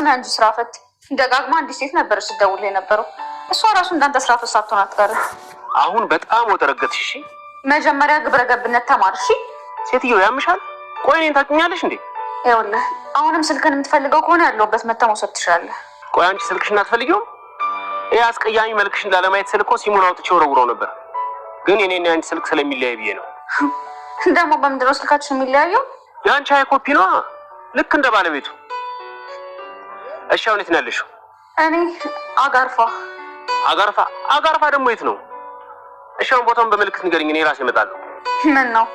ራስን አንጂ ስራ ፈት ደጋግማ አንዲት ሴት ነበረች ስትደውልልኝ የነበረው። እሷ ራሱ እንዳንተ ስራ ፈት ሳትሆን አትቀርም። አሁን በጣም ወጠረገትሽ። እሺ መጀመሪያ ግብረ ገብነት ተማር። እሺ ሴትዮ ያምሻል። ቆይ እኔን ታውቂኛለሽ እንዴ? ይኸውልህ አሁንም ስልክን የምትፈልገው ከሆነ ያለሁበት መተህ መውሰድ ትችላለህ። ቆይ አንቺ ስልክሽን አትፈልጊውም? ይሄ አስቀያሚ መልክሽን ላለማየት ስል እኮ ሲሙን አውጥቼ ወረውረው ነበር። ግን የኔና ያንቺ ስልክ ስለሚለያይ ብዬ ነው። ደግሞ በምንድን ነው ስልካችን የሚለያየው? የአንቺ ሃይ ኮፒ ነው ልክ እንደ ባለቤቱ። እሺ አሁን የት ነው ያለሽው? እኔ አጋርፋ። አጋርፋ ደግሞ የት ነው? እሺ አሁን ቦታውን በምልክት ንገሪኝ፣ እኔ ራሴ እመጣለሁ። ምን ነው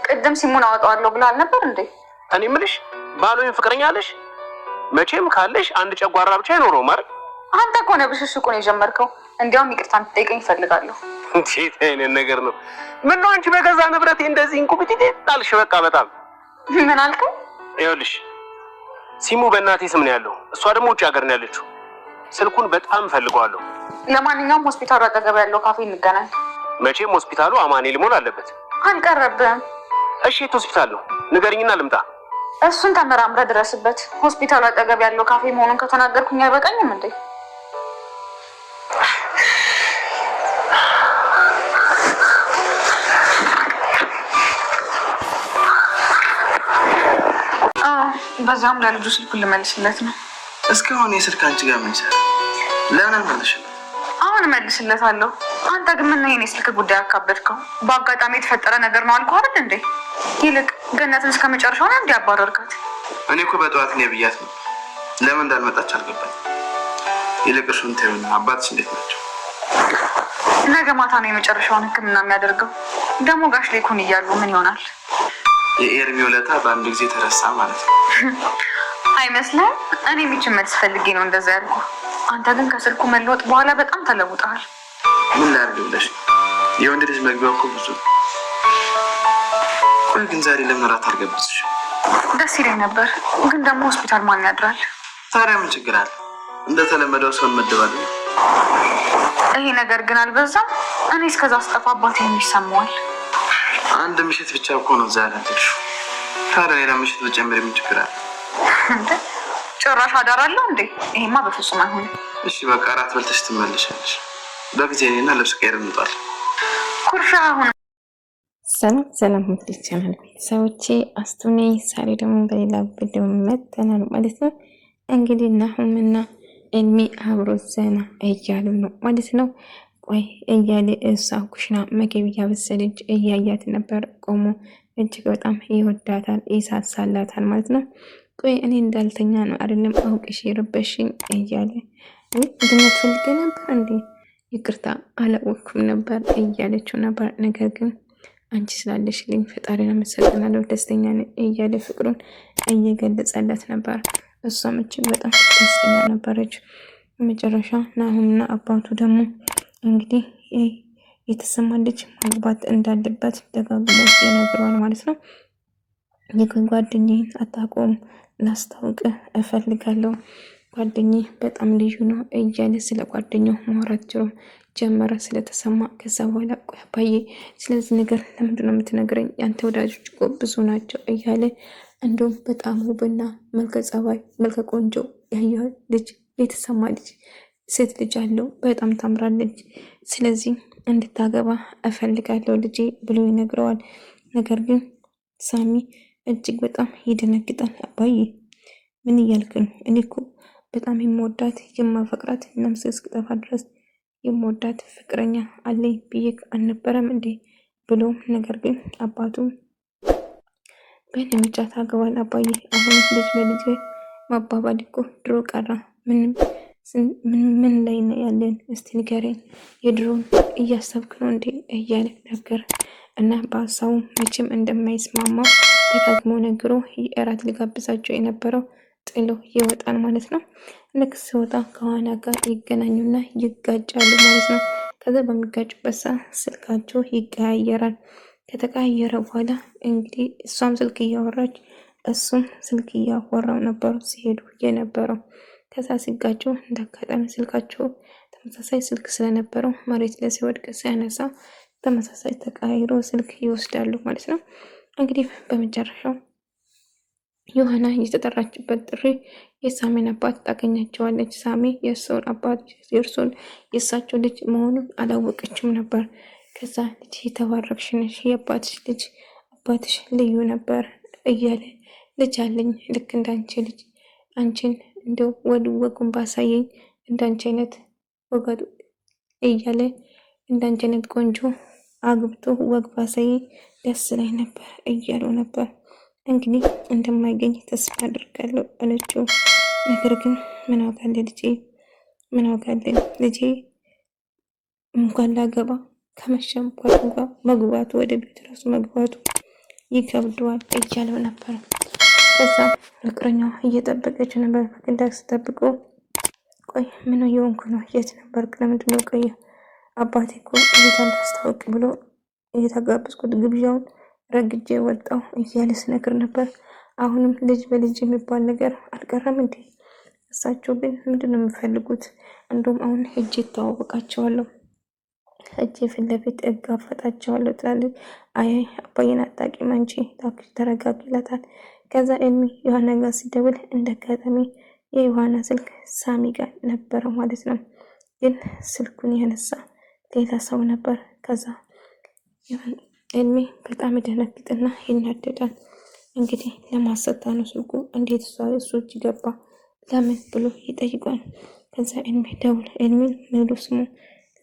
ቅድም ሲሙን አወጣዋለሁ ብለህ አልነበር እንዴ? እኔ የምልሽ ባሎኝ ፍቅረኛ አለሽ? መቼም ካለሽ አንድ ጨጓራ ብቻ አይኖረው ማለት። አንተ ከሆነ ብሽሽቁን የጀመርከው። እንዲያውም ይቅርታ እንድትጠይቀኝ እፈልጋለሁ። እንዴት አይነት ነገር ነው? ምን ነው አንቺ በገዛ ንብረቴ እንደዚህ እንቁብቲት ጣልሽ? በቃ በጣም ምን አልከኝ? ይኸውልሽ ሲሙ በእናቴ ስም ነው ያለው፣ እሷ ደግሞ ውጭ ሀገር ነው ያለችው። ስልኩን በጣም ፈልገዋለሁ። ለማንኛውም ሆስፒታሉ አጠገብ ያለው ካፌ እንገናኝ። መቼም ሆስፒታሉ አማኑኤል መሆን አለበት። አልቀረብህም። እሺ የት ሆስፒታል ነው ንገሪኝና ልምጣ። እሱን ተመራምረህ ድረስበት። ሆስፒታሉ አጠገብ ያለው ካፌ መሆኑን ከተናገርኩኝ አይበቃኝም እንዴ? በዛም ለልጁ ስልኩን ልመልስለት ነው። እስካሁን የስልክ አንቺ ጋር ምን ይሰራል? ለምን አልመለስሽም? አሁን እመልስለታለሁ። አንተ ግን ምን ነው የኔ ስልክ ጉዳይ አካበድከው? በአጋጣሚ የተፈጠረ ነገር ነው አልኩህ አይደል እንዴ? ይልቅ ገነትን እስከ መጨረሻው ነው እንዲያባረርካት። እኔ እኮ በጠዋት ነው ብያት ነው። ለምን እንዳልመጣች አልገባኝ። ይልቅ እሱን ተይውና አባትሽ እንዴት ናቸው? ነገ ማታ ነው የመጨረሻውን ሕክምና የሚያደርገው። ደግሞ ጋሽ ሌኩን እያሉ ምን ይሆናል? የኤርሚ ውለታ በአንድ ጊዜ ተረሳ ማለት ነው። አይመስልም? እኔ የሚችል መልስ ፈልጌ ነው እንደዛ ያልኩ። አንተ ግን ከስልኩ መለወጥ በኋላ በጣም ተለውጠሃል። ምን ላድርግ ብለሽ? የወንድ ልጅ መግቢያው እኮ ብዙ። ቆይ ግን ዛሬ ለምን እራት አልጋበዝሽ? ደስ ይለኝ ነበር፣ ግን ደግሞ ሆስፒታል ማን ያድራል? ታዲያ ምን ችግር አለ? እንደተለመደው ሰው እንመደባለን። ይሄ ነገር ግን አልበዛም? እኔ እስከዛ ስጠፋ አባቴ የሚሰማዋል። አንድ ምሽት ብቻ እኮ ነው ዛሬ አትልሹ። ታዲያ ሌላ ምሽት ብጨምር ምን ችግር አለ? ጭራሽ አዳራለሁ እንዴ? ይሄማ በፍጹም አይሆንም። እሺ በቃ እራት በልተሽ ትመለሻለሽ። በጊዜ እኔና ልብስ ቀይር እንውጣለን። ኩርሻ አሁን ሰላም ውድ ቻናል ቤተሰቦቼ አስቱኔ ዛሬ ደግሞ በሌላ ቪዲዮ መጥተናል ማለት ነው። እንግዲህ ናሁምና ኤልሚ አብሮ ዘና እያሉ ነው ማለት ነው። ቆይ እያለ እሷ ኩሽና ምግብ እያበሰለች እያያት ነበር ቆሞ። እጅግ በጣም ይወዳታል ይሳሳላታል ማለት ነው። ቆይ እኔ እንዳልተኛ ነው አይደለም አውቅሽ የረበሽኝ እያለ እንድነት ፈልጌ ነበር እንዴ? ይቅርታ አላወኩም ነበር እያለችው ነበር። ነገር ግን አንቺ ስላለሽልኝ ፈጣሪን አመሰግናለሁ ደስተኛ ነኝ እያለ ፍቅሩን እየገለጸለት ነበር። እሷም እጅግ በጣም ደስተኛ ነበረች። መጨረሻ ናሁምና አባቱ ደግሞ እንግዲህ የተሰማ ልጅ ማግባት እንዳለበት ደጋግሞ ይነግረዋል ማለት ነው። የጓደኛዬን አታውቀውም፣ ላስታውቅ እፈልጋለሁ፣ ጓደኛዬ በጣም ልዩ ነው እያለ ስለ ጓደኛው ማውራት ጀመረ ስለተሰማ። ከዛ በኋላ ቆይ አባዬ ስለዚህ ነገር ለምንድን ነው የምትነግረኝ? ያንተ ወዳጆች እኮ ብዙ ናቸው እያለ እንዲሁም በጣም ውብና መልከ ጸባይ መልከ ቆንጆ ያየው ልጅ የተሰማ ልጅ ሴት ልጅ አለው፣ በጣም ታምራለች፣ ስለዚህ እንድታገባ እፈልጋለሁ ልጄ ብሎ ይነግረዋል። ነገር ግን ሳሚ እጅግ በጣም ይደነግጣል። አባዬ ምን እያልክ ነው? እኔ እኮ በጣም የምወዳት የማፈቅራት ነፍሴ እስክጠፋ ድረስ የምወዳት ፍቅረኛ አለኝ ብዬሽ አልነበረም እንዴ ብሎ ነገር ግን አባቱ በእኔ ምርጫ ታገባለህ አባዬ፣ አሁን ልጅ በልጅ ማባባል እኮ ድሮ ቀራ። ምን ላይ ነው ያለን? እስቲ ንገረኝ፣ የድሮን እያሰብክ ነው እንዴ እያለ ነገር እና በሀሳቡ መቼም እንደማይስማማው ደጋግሞ ነግሮ የእራት ሊጋብዛቸው የነበረው ጥሎ ይወጣል ማለት ነው። ልክ ሲወጣ ከዋና ጋር ይገናኙና ይጋጫሉ ማለት ነው። ከዛ በሚጋጩበት ሰዓት ስልካቸው ይቀያየራል። ከተቀያየረ በኋላ እንግዲህ እሷም ስልክ እያወራች እሱም ስልክ እያወራው ነበሩ ሲሄዱ የነበረው። ከዛ ሲጋጩ እንዳጋጣሚ ስልካቸው ተመሳሳይ ስልክ ስለነበረው መሬት ላይ ሲወድቅ ሲያነሳ ተመሳሳይ ተቀያይሮ ስልክ ይወስዳሉ ማለት ነው። እንግዲህ በመጨረሻው ዮሐና የተጠራችበት ጥሪ የሳሚን አባት ታገኛቸዋለች። ሳሚ የእሱን አባት የእሳቸው ልጅ መሆኑን አላወቀችም ነበር። ከዛ ልጅ የተባረክሽ ነሽ፣ የአባትሽ ልጅ፣ አባትሽ ልዩ ነበር እያለ ልጅ አለኝ ልክ እንዳንቺ ልጅ፣ አንቺን እንደው ወጉን ባሳየኝ እንዳንቺ አይነት ወጋዱ እያለ እንዳንቺ አይነት ቆንጆ አግብቶ ወግ ባሳየኝ ደስ ላይ ነበር እያለው ነበር። እንግዲህ እንደማይገኝ ተስፋ አድርጋለሁ አለችው። ነገር ግን ምን አውቃለሁ ልጄ እንኳን ላገባ ከመሸምኳት እንኳን መግባቱ ወደ ቤት ራሱ መግባቱ ይከብደዋል እያለው ነበር። ከዛ ፍቅረኛው እየጠበቀች ነበር። ፈቅዳ ስጠብቆ ቆይ ምን የሆንኩ ነው? የት ነበርክ? ለምንድን ነው ቆየ? አባቴ እኮ ቤት አላስታውቅ ብሎ እየተጋበዝኩት ግብዣውን ረግጄ ወጣው እያለ ስነግር ነበር። አሁንም ልጅ በልጅ የሚባል ነገር አልቀረም እንዴ? እሳቸው ግን ምንድን ነው የሚፈልጉት? እንደውም አሁን ሄጄ እተዋወቃቸዋለሁ፣ ሄጄ ፊት ለፊት እጋፈጣቸዋለሁ ትላለች። አይ አባዬን አታውቂም አንቺ፣ እባክሽ ተረጋጊ ይላታል። ከዛ ኤሚ ዮሐና ጋር ሲደውል እንደ አጋጣሚ የዮሐና ስልክ ሳሚ ጋር ነበረ ማለት ነው። ግን ስልኩን ያነሳ ሌላ ሰው ነበር። ከዛ ኤሚ በጣም ይደነግጥና ይናደዳል። እንግዲህ ለማሰጣ ነው ስልኩ፣ እንዴት እሱ እጅ ገባ ለምን ብሎ ይጠይቋል። ከዛ ኤሚ ደውል ኤሚን ሙሉ ስሙ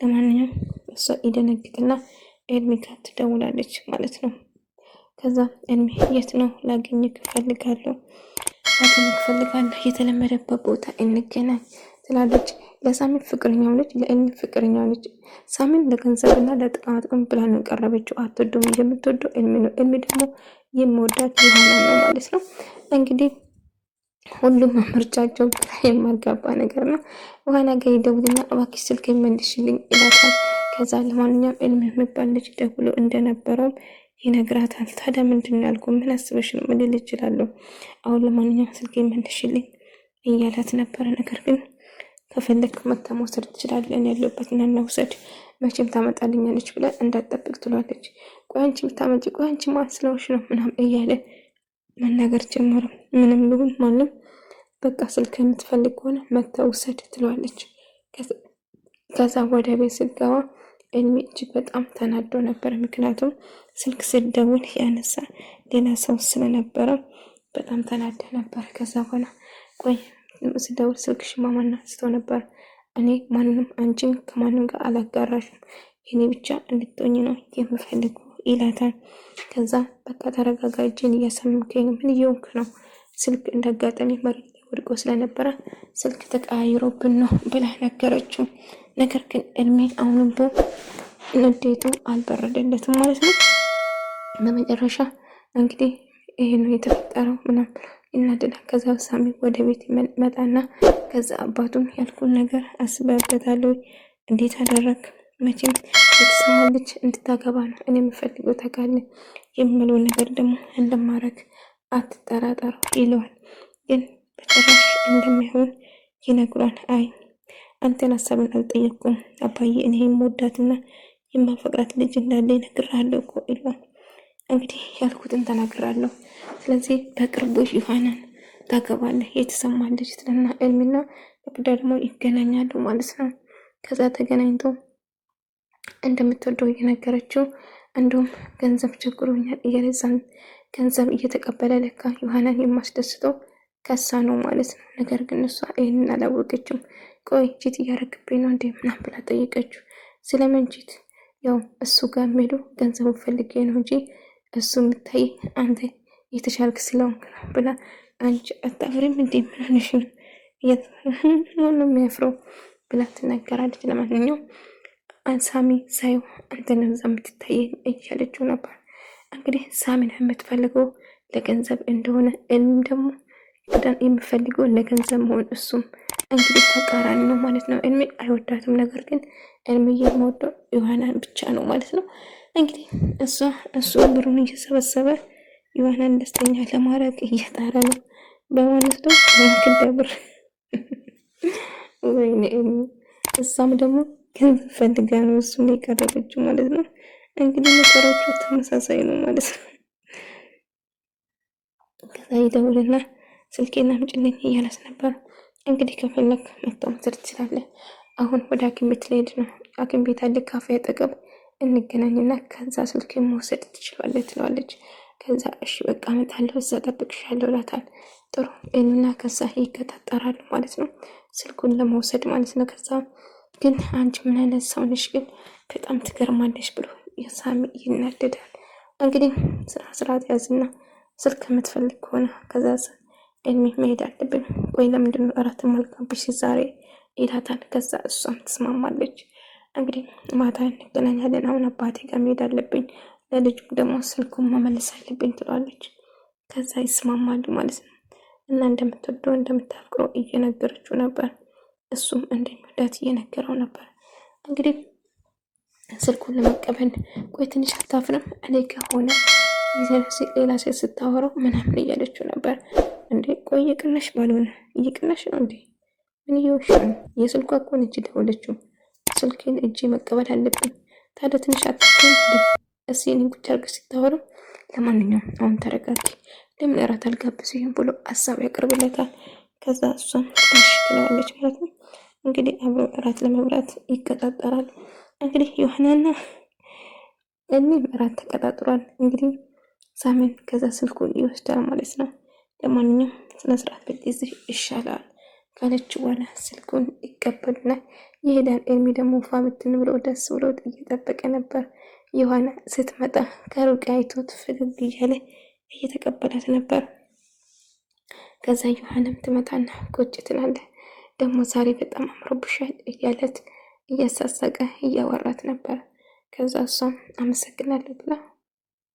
ለማንኛውም እሷ ይደነግጥና ኤሚ ጋር ትደውላለች ማለት ነው። ከዛ ኤሚ የት ነው ላገኝህ እፈልጋለሁ፣ የተለመደበት ቦታ እንገናኝ ትላለች። ለሳሚን ፍቅረኛው ነች፣ ለኤሚ ፍቅረኛው ነች። ሳሚን ለገንዘብና ለጥቅም ብላ ነው ቀረበችው። አትወደውም፣ የምትወደው ኤሚ ነው። ኤሚ ደግሞ የሚወዳት ዮሐና ነው ማለት ነው። እንግዲህ ሁሉም ምርጫቸው ግራ የማጋባ ነገር ነው። ዮሐና ጋር ይደውልና እባክሽ ስልክ መልሽልኝ ይላታል። ከዛ ለማንኛውም ኤሚ የሚባል ልጅ ደውሎ እንደነበረውም ይነግራታል። ታዲያ ምንድን ነው ያልኩ? ምን አስበሽ ነው? ምን ልል እችላለሁ? አሁን ለማንኛውም ስልክ መልሽልኝ እያላት ነበረ። ነገር ግን ከፈለክ መታ መውሰድ ትችላለህ፣ እኔ ያለሁበትና እናውሰድ፣ መቼም ታመጣልኛለች ብላ እንዳትጠብቅ ትሏለች። ቆይ አንቺ የምታመጪ ቆይ አንቺ ማን ስለሆንሽ ነው ምናምን እያለ መናገር ጀመረ። ምንም ልሁን ማንም በቃ ስልክ የምትፈልግ ከሆነ መታ ውሰድ ትሏለች። ከዛ ወደ ቤት ስትገባ ኤሚ እጅግ በጣም ተናዶ ነበር። ምክንያቱም ስልክ ስደውል ያነሳ ሌላ ሰው ስለነበረ በጣም ተናደ ነበር። ከዛ በኋላ ቆይ ስደውል ስልክሽ ማማን አንስቶ ነበር፣ እኔ ማንንም አንቺን ከማንም ጋር አላጋራሽም፣ የኔ ብቻ እንድትሆኝ ነው የምፈልገው ይላታል። ከዛ በቃ ተረጋጋ፣ እጄን እያሰምከኝ ምን እየሆንክ ነው? ስልክ እንዳጋጣሚ መሬት ላይ ወድቆ ስለነበረ ስልክ ተቀያይሮብን ነው ብላ ነገረችው። ነገር ግን ኤሚ አሁንም ንዴቱ አልበረደለትም ማለት ነው። በመጨረሻ እንግዲህ ይሄ ነው የተፈጠረው ምናምን ይናደዳል። ከዛ ሳሚ ወደ ቤት መጣና ከዛ አባቱም ያልኩን ነገር አስበበታለሁ፣ እንዴት አደረግ? መቼም የተሰማ ልጅ እንድታገባ ነው እኔ የምፈልገው ታውቃለህ፣ የምለው ነገር ደግሞ እንደማረግ አትጠራጠሩ ይለዋል። ግን በጭራሽ እንደማይሆን ይነግሯል። አይ አንተን ሀሳብን አልጠየቅኩም አባዬ፣ እኔ የምወዳትና የማፈቅራት ልጅ እንዳለ ይነግራለሁ እኮ ይለዋል። እንግዲህ ያልኩትን ተናግራለሁ፣ ስለዚህ በቅርቡ ዮሐናን ታገባለህ የተሰማ ልጅ ትልና ኤሚና በቅዳ ደግሞ ይገናኛሉ ማለት ነው። ከዛ ተገናኝተው እንደምትወደው እየነገረችው እንዲሁም ገንዘብ ቸግሮኛል እያለዛን ገንዘብ እየተቀበለ ለካ ዮሐናን የማስደስተው ከሳ ነው ማለት ነው። ነገር ግን እሷ ይህንን አላወቀችም። ቆይ ቺት እያረግብኝ ነው እንዴ ምናምን ብላ ጠየቀችው። ስለምን ቺት? ያው እሱ ጋር ሄዶ ገንዘቡ ፈልጌ ነው እንጂ እሱ የምታይ አንተ የተሻልክ ስለሆንክ ነው ብላ አንቺ አታፍሪም እንዴ ምንሽ ነው የሚያፍረው ብላ ትናገራለች። ለማንኛውም ሳሚ ሳይው አንተ ነው እዛ የምትታየኝ እያለችው ነበር። እንግዲህ ሳሚን የምትፈልገው ለገንዘብ እንደሆነ እኔም ደግሞ የምፈልገው ለገንዘብ መሆን እሱም እንግዲህ ተቃራኒ ነው ማለት ነው። እኔ አይወዳትም፣ ነገር ግን እኔ የምወደው ዮሐናን ብቻ ነው ማለት ነው። እንግዲህ እሱ ብሩን እየሰበሰበ ዮሐናን ደስተኛ ለማድረግ እየጣረ ነው በማለት ነው ክደብር ወይኔ እሷም ደግሞ ገንዘብ ፈልጋ ነው እሱን የቀረበችው ማለት ነው። እንግዲህ መሰረቱ ተመሳሳይ ነው ማለት ነው። ከዛ ይደውልና ስልኬን አምጪልኝ እያላት ነበር። እንግዲህ ከፈለግ መጥተው መውሰድ ትችላለህ። አሁን ወደ ሐኪም ቤት ልሄድ ነው። ሐኪም ቤት አለ ካፌ አጠገብ እንገናኝና ከዛ ስልኬን መውሰድ ትችላለህ ትለዋለች። ከዛ እሺ በቃ እመጣለሁ እዛ እጠብቅሻለሁ እላታል። ጥሩ እና ከዛ ይቀጣጠራሉ ማለት ነው ስልኩን ለመውሰድ ማለት ነው። ከዛ ግን አንቺ ምን አይነት ሰው ነሽ ግን በጣም ትገርማለሽ ብሎ የሳሚ ይናደዳል። እንግዲህ ስርዓት ያዝና ስልክ የምትፈልግ ከሆነ ከዛ ኤልሚ መሄድ አለብን። ቆይ ለምንድን ነው እራት ማልጋብሽ ዛሬ ይላታል። ከዛ እሷም ትስማማለች። እንግዲህ ማታ እንገናኛለን፣ አሁን አባቴ ጋር መሄድ አለብኝ፣ ለልጁ ደግሞ ስልኩን መመለስ አለብኝ ትላለች። ከዛ ይስማማሉ ማለት ነው። እና እንደምትወደው እንደምታፍቅረው እየነገረችው ነበር። እሱም እንደሚወዳት እየነገረው ነበር። እንግዲህ ስልኩን ለመቀበል ቆይ ትንሽ አታፍርም እኔ ከሆነ ሌላ ሴት ስታወራው ምናምን እያለችው ነበር። እንዴ ቆይ እየቅናሽ ባልሆነ እየቅናሽ ነው እንዴ? ምን እየወሽ ነው? የስልኳ እኮ እጅ ደወለችው። ስልኬን እጅ መቀበል አለብኝ። ታዲያ ትንሽ አታፍርም እንዴ? እስኪ እኔን ቁጭ አድርገሽ ስታወራው። ለማንኛውም አሁን ተረጋጊ፣ ለምን እራት አልጋብዝሽም ብሎ ሀሳብ ያቀርብለታል። ከዛ እሷም እሺ ትለዋለች ማለት ነው። እንግዲህ አብሮ እራት ለመብላት ይቀጣጠራል። እንግዲህ ዮሐናና እኔም እራት ተቀጣጥሯል። እንግዲህ ሳሚን ከዛ ስልኩን ይወስዳል ማለት ነው። ለማንኛውም ስነስርዓት በጊዜ ይሻላል ካለች በኋላ ስልኩን ይቀበልና ይሄዳል። ኤርሚ ደግሞ ፋ ብትን ብሎ ደስ ብሎ እየጠበቀ ነበር። ዮሐና ስትመጣ ከሩቅ አይቶት ፈገግ እያለ እየተቀበላት ነበር። ከዛ ዮሐናም ትመጣና ቁጭ ትላለች። ደግሞ ዛሬ በጣም አምሮብሻል እያለት እያሳሰቀ እያወራት ነበር። ከዛ እሷም አመሰግናለሁ ብላ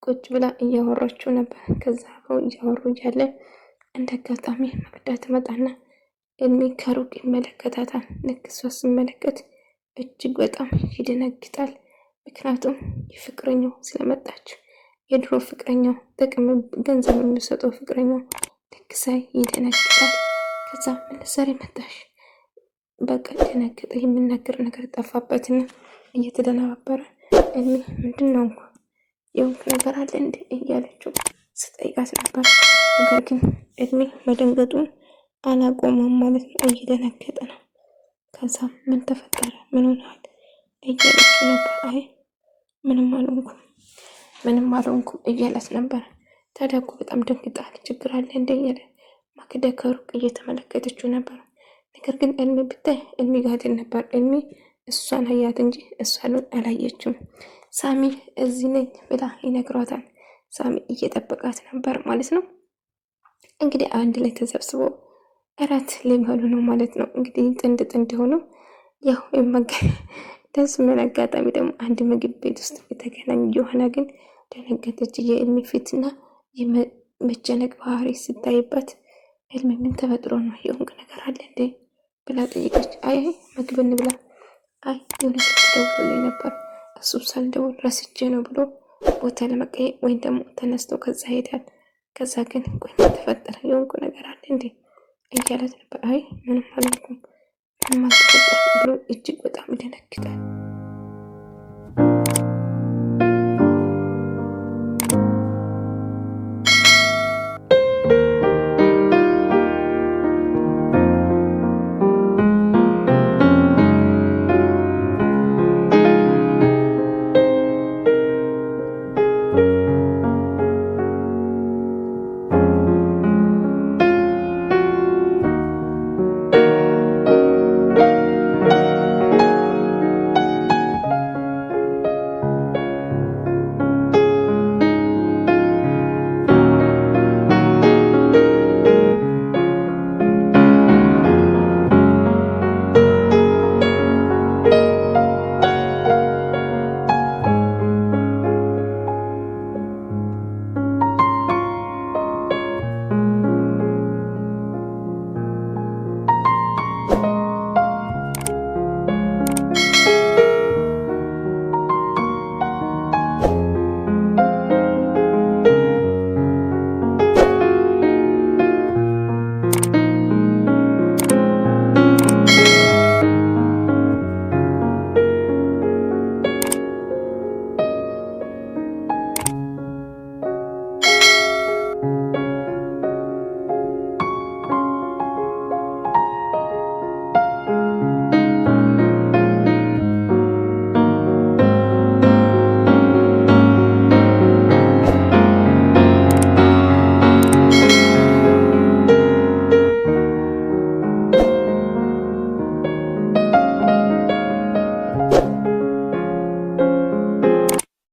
ቁጭ ብላ እያወራችው ነበር። ከዛ አብረው እያወሩ እያለ እንደ አጋጣሚ መቅዳ ትመጣና ኤልሚ ከሩቅ ይመለከታታል። ልክ እሷ ስመለከት እጅግ በጣም ይደነግጣል። ምክንያቱም የፍቅረኛው ስለመጣች የድሮ ፍቅረኛው ጥቅም ገንዘብ የሚሰጠው ፍቅረኛው ልክ ሳይ ይደነግጣል። ከዛ ምን ልትሰሪ መጣሽ? በቃ ደነገጠ። የሚናገር ነገር ጠፋበትና እየተደናበረ ኤልሚ ምንድን ነው እንኳ የሆንክ ነገር አለ እንዴ እያለችው ስጠይቃት ነበር። ነገር ግን ኤልሚ መደንገጡን አላቆመም ማለት ነው። እየደነገጠ ነው። ከዛ ምን ተፈጠረ ምን ሆነሃል እያለችው ነበር። አይ ምንም አልሆንኩም እያላት ነበር። ታዲያ እኮ በጣም ደንግጣል፣ ችግር አለ እንደ እያለ ማክዳ ከሩቅ እየተመለከተችው ነበር። ነገር ግን ኤልሚ ብታይ ኤልሚ ጋር ነበር። ኤልሚ እሷን አያት እንጂ እሷን አላየችም። ሳሚ እዚህ ነኝ ብላ ይነግሯታል። ሳሚ እየጠበቃት ነበር ማለት ነው። እንግዲህ አንድ ላይ ተሰብስቦ እራት ሊበሉ ነው ማለት ነው። እንግዲህ ጥንድ ሆነው ያው ደስ ምን አጋጣሚ ደግሞ አንድ ምግብ ቤት ውስጥ የተገናኙ። ዮሐና ግን ደነገጠች። የኤልሚ ፊትና የመጨነቅ ባህሪ ስታይበት ኤልሚ ምን ተፈጥሮ ነው የሆንክ ነገር አለ እንዴ ብላ ጠይቀች። አይ ምግብ እንብላ፣ አይ የሆነ ስልክ ደውሎልኝ ነበር እሱ ሳልደውል ረስቼ ነው ብሎ ቦታ ለመቀየር ወይም ደግሞ ተነስቶ ከዛ ሄዳል። ከዛ ግን ቆይ ተፈጠረ የሆንኩ ነገር አለ እንዴ እያለት ነበር። አይ ምንም አልሆንኩም ምንም አልተፈጠረም ብሎ እጅግ በጣም ይደነግጣል።